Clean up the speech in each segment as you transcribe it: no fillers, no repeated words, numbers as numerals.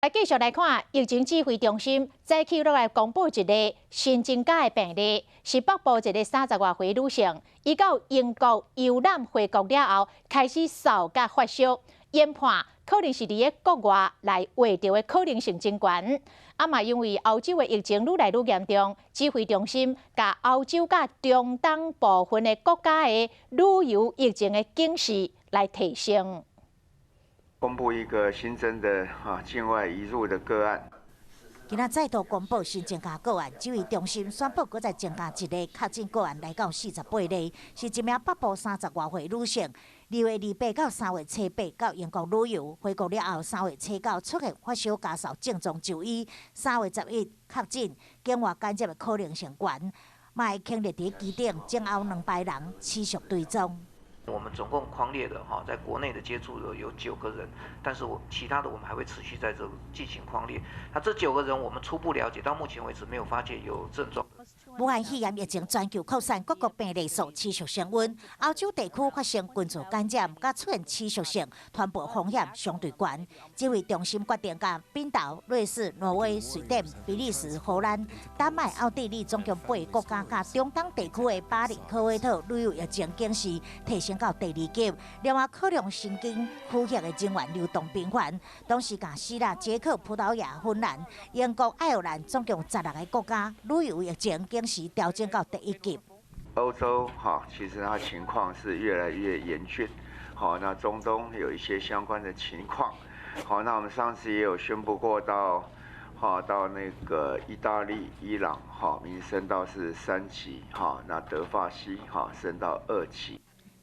来继续来看，疫情指挥中心早起落来公布一例新增加的病例，是北部一个30外岁女性，伊到英国游览回国了后，开始嗽甲发烧，研判可能是伫咧国外来获到的可能性真悬。嘛因为欧洲的疫情愈来愈严重，指挥中心甲欧洲甲中东部分的国家的旅游疫情的警示来提升。 公布一个新增的境外移入的个案。今仔再度公布新增加个案，指挥中心宣布，搁再增加一例确诊个案，来到48例，是一名北部30外岁女性。2月28到3月7到英国旅游，回国了后3月7到出现发烧加嗽症状就医，3月11确诊，境外感染的可能性悬，嘛会轻列伫机场，前后2排人持续追踪。 我们总共匡列的在国内的接触的有9个人，但是其他的我们还会持续在这进行匡列。那这9个人我们初步了解，到目前为止没有发现有症状。武汉肺炎疫情全球扩散，各国病例数持续升温。欧洲地区发生群组感染，甲出现持续性传播风险相对悬。指挥中心决定甲冰岛、瑞士、挪威、瑞典、比利时、荷兰、丹麦、奥地利总共8个国家，甲中东地区的巴黎、科威特旅游疫情警示提升到第2级。另外，可能神经枯血的人员流动频繁，同时甲希腊、捷克、葡萄牙、芬兰、英国、爱尔兰总共16个国家旅游疫情警示调整到第1级。欧洲其实它情况是越来越严峻。那中东有一些相关的情况。那我们上次也有宣布过到那个意大利、伊朗民升到是3级。那德法西升到2级。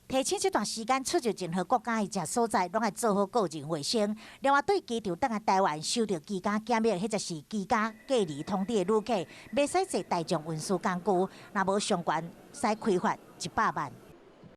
提醒这段时间出入任何国家的所在，拢要做好个人卫生。另外，对机场等来台湾收到居家检疫或者是居家隔离通知的旅客，袂使坐大众运输工具，若无相关，使开罚100万。